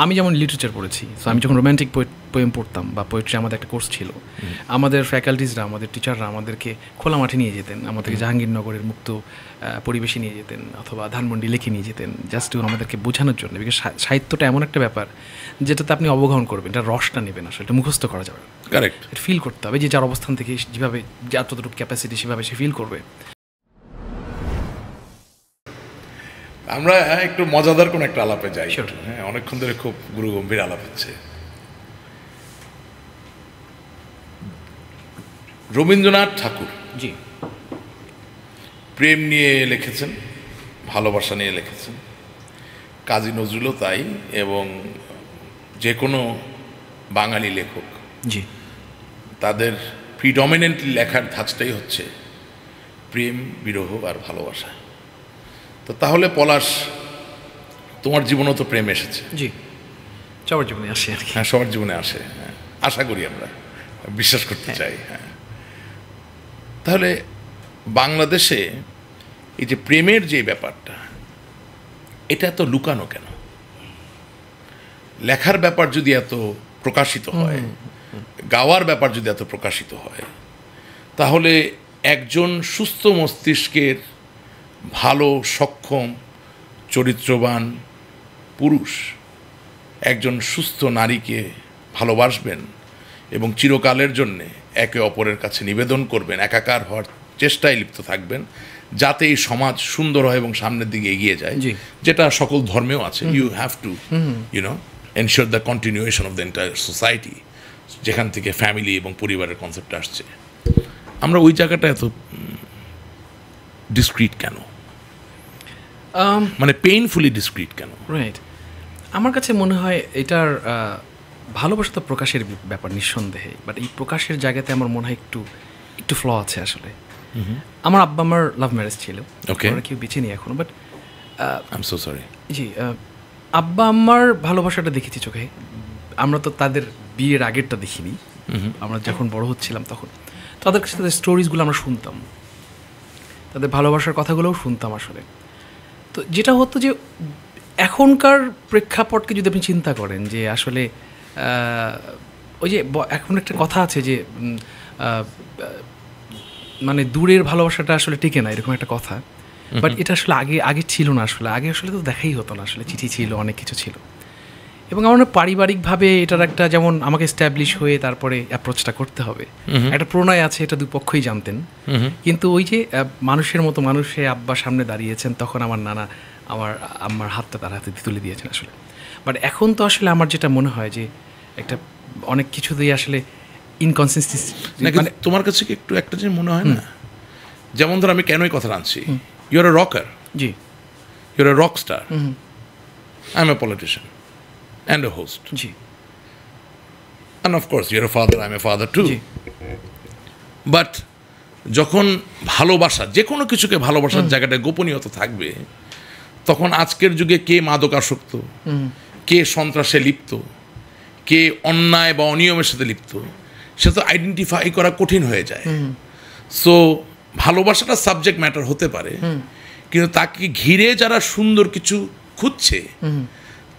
আমি যেমন লিটারেচার পড়েছি, সো আমি যখন রোম্যান্টিক পোয়েম পড়তাম বা পোয়েট্রি, আমাদের একটা কোর্স ছিল, আমাদের ফ্যাকাল্টিসরা, আমাদের টিচাররা আমাদেরকে খোলা মাঠে নিয়ে যেতেন, আমাদেরকে জাহাঙ্গীরনগরের মুক্ত পরিবেশে নিয়ে যেতেন অথবা ধানমন্ডি লেখে নিয়ে যেতেন, জাস্ট আমাদেরকে বোঝানোর জন্য। বিকজ সাহিত্যটা এমন একটা ব্যাপার যেটাতে আপনি অবগাহন করবেন, এটা রসটা নেবেন, আসলে এটা মুখস্থ করা যাবে, কারেক্ট, এটা ফিল করতে হবে, যে যার অবস্থান থেকে যেভাবে, যার ততটুকু ক্যাপাসিটি সেভাবে সে ফিল করবে। আমরা একটু মজাদার কোনো একটা আলাপে যাই। হ্যাঁ, অনেকক্ষণ ধরে খুব গুরুগম্ভীর আলাপ হচ্ছে। রবীন্দ্রনাথ ঠাকুর জি প্রেম নিয়ে লিখেছেন, ভালোবাসা নিয়ে লিখেছেন, কাজী নজরুলও তাই, এবং যে কোনো বাঙালি লেখক জি তাদের প্রিডমিনেন্টলি লেখার ধাঁচটাই হচ্ছে প্রেম, বিরহ আর ভালোবাসা। তো তাহলে পলাশ, তোমার জীবনেও তো প্রেম এসেছে। জি, সবার জীবনে আসে আর কি। হ্যাঁ, সবার জীবনে আসে, হ্যাঁ, আশা করি, আমরা বিশ্বাস করতে চাই। হ্যাঁ, তাহলে বাংলাদেশে এই যে প্রেমের যে ব্যাপারটা, এটা এত লুকানো কেন? লেখার ব্যাপার যদি এত প্রকাশিত হয়, গাওয়ার ব্যাপার যদি এত প্রকাশিত হয়, তাহলে একজন সুস্থ মস্তিষ্কের ভালো, সক্ষম, চরিত্রবান পুরুষ একজন সুস্থ নারীকে ভালোবাসবেন এবং চিরকালের জন্যে একে অপরের কাছে নিবেদন করবেন, একাকার হওয়ার চেষ্টায় লিপ্ত থাকবেন, যাতে এই সমাজ সুন্দর হয় এবং সামনের দিকে এগিয়ে যায়, যেটা সকল ধর্মেও আছে। You have to ensure the continuation of the entire society, যেখান থেকে ফ্যামিলি এবং পরিবারের কনসেপ্ট আসছে। আমরা ওই জায়গাটা এত ডিসক্রিট কেন, মানে পেইনফুলি ডিসক্রিট কেন? রাইট, আমার কাছে মনে হয় এটার ভালোবাসা তো প্রকাশের ব্যাপার নিঃসন্দেহে, বাট এই প্রকাশের জায়গাতে আমার মনে হয় একটু ফ্ল আছে আসলে। আমার আব্বা আমার লাভ ম্যারেজ ছিল, ওরা কেউ বেঁচে নেই এখনো, but I am so sorry. জি, আব্বা আম্মার ভালোবাসাটা দেখেছি চোখে। আমরা তো তাদের বিয়ের আগেরটা দেখিনি, আমরা যখন বড় হচ্ছিলাম তখন তাদের কাছে তাদের স্টোরিজগুলো আমরা শুনতাম, তাদের ভালোবাসার কথাগুলোও শুনতাম আসলে। তো যেটা হতো যে এখনকার প্রেক্ষাপটকে যদি আপনি চিন্তা করেন, যে আসলে ওই যে এখন একটা কথা আছে যে মানে দূরের ভালোবাসাটা আসলে টিকে না, এরকম একটা কথা। বাট এটা আসলে আগে ছিল না, আগে আসলে তো দেখাই হতো না, আসলে চিঠি ছিল, অনেক কিছু ছিল। এবং আমার পারিবারিকভাবে এটার একটা, যেমন আমাকে এস্টাবলিশ হয়ে তারপরে অ্যাপ্রোচটা করতে হবে, একটা প্রণয় আছে, এটা দুই পক্ষই জানতেন। কিন্তু ওই যে মানুষের মতো মানুষে আব্বা সামনে দাঁড়িয়েছেন, তখন আমার নানা আমার আম্মার হাতটা তার হাতে তুলে দিয়েছেন আসলে। বাট এখন তো আসলে আমার যেটা মনে হয় যে একটা অনেক কিছু দিয়ে আসলে ইনকনসিস্টেন্সি। মানে তোমার কাছে কি একটু একটা জিনিস মনে হয় না, যেমন ধর আমি কেন এই কথা আনছি, ইউ আর এ রকার, জি, you are a rock star, I am a politician and a host. জি, and of course you're a father, I'm a father too. But যখন ভালোবাসা, যে কোনো কিছুকে ভালোবাসার জায়গাটা গোপনীয়তা থাকবে, তখন আজকের যুগে কে মাদকাসক্ত, কে সন্ত্রাসে লিপ্ত, কে অন্যায় বা অনিয়মের সাথে লিপ্ত, সে তো আইডেন্টিফাই করা কঠিন হয়ে যায়। সো ভালোবাসাটা সাবজেক্ট ম্যাটার হতে পারে, কিন্তু তাকে ঘিরে যারা সুন্দর কিছু খুঁজছে,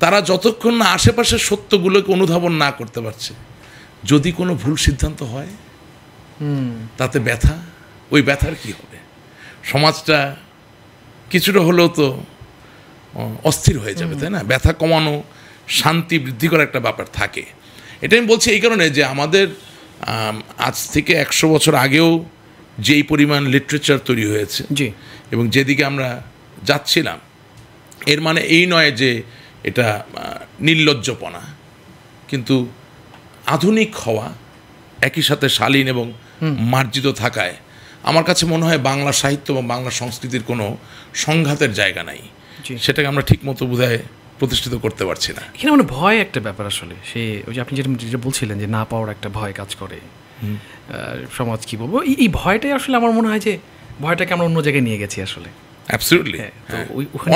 তারা যতক্ষণ না আশেপাশের সত্যগুলোকে অনুধাবন না করতে পারছে, যদি কোনো ভুল সিদ্ধান্ত হয় তাতে ব্যথা, ওই ব্যথার কি হবে? সমাজটা কিছুটা হলেও তো অস্থির হয়ে যাবে, তাই না? ব্যথা কমানো, শান্তি বৃদ্ধি করার একটা ব্যাপার থাকে। এটা আমি বলছি এই কারণে যে আমাদের আজ থেকে 100 বছর আগেও যেই পরিমাণ লিটারেচার তৈরি হয়েছে এবং যেদিকে আমরা যাচ্ছিলাম, এর মানে এই নয় যে এটা নির্লজ্জপনা, কিন্তু আধুনিক হওয়া একই সাথে শালীন এবং মার্জিত থাকায় আমার কাছে মনে হয় বাংলা সাহিত্য বা বাংলা সংস্কৃতির কোনো সংঘাতের জায়গা নাই। সেটাকে আমরা ঠিকমতো বোধহয় প্রতিষ্ঠিত করতে পারছি না। এখানে মানে ভয় একটা ব্যাপার আসলে, সে ওই যে আপনি যেটা বলছিলেন যে না পাওয়ার একটা ভয় কাজ করে, সমাজ কী বলবো, এই ভয়টাই আসলে আমার মনে হয় যে ভয়টাকে আমরা অন্য জায়গায় নিয়ে গেছি আসলে। অ্যাবসলিউটলি,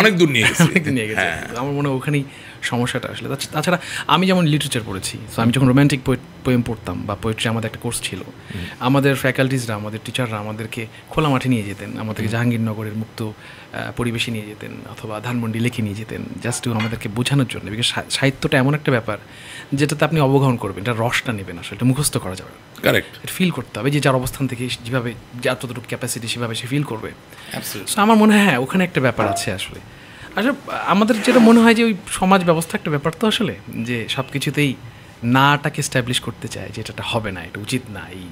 অনেক দূর নিয়ে গেছি। হ্যাঁ, আমার মনে হয় ওখানেই সমস্যাটা আসলে। তাছাড়া আমি যেমন লিটারেচার পড়েছি, সো আমি যখন রোম্যান্টিক পোয়েম পড়তাম বা পোয়েট্রি, আমাদের একটা কোর্স ছিল, আমাদের ফ্যাকাল্টিজরা, আমাদের টিচাররা আমাদেরকে খোলা মাঠে নিয়ে যেতেন, আমাদেরকে জাহাঙ্গীরনগরের মুক্ত পরিবেশে নিয়ে যেতেন অথবা ধানমন্ডি লেকে নিয়ে যেতেন, জাস্ট আমাদেরকে বোঝানোর জন্য। বিকজ সাহিত্যটা এমন একটা ব্যাপার যেটাতে আপনি অবগাহন করবেন, এটা রসটা নেবেন আসলে, এটা মুখস্থ করা যাবে, কারেক্ট, এটা ফিল করতে হবে, যে যার অবস্থান থেকে যেভাবে, যার যতটুকু ক্যাপাসিটি সেভাবে সে ফিল করবে। সো আমার মনে হয় হ্যাঁ ওখানে একটা ব্যাপার আছে আসলে। আসলে আমাদের যেটা মনে হয় যে ওই সমাজ ব্যবস্থা একটা ব্যাপার তো আসলে, যে সব কিছুতেই নাটাকে এস্টাবলিশ করতে চায় যে এটা হবে না, এটা উচিত না, এই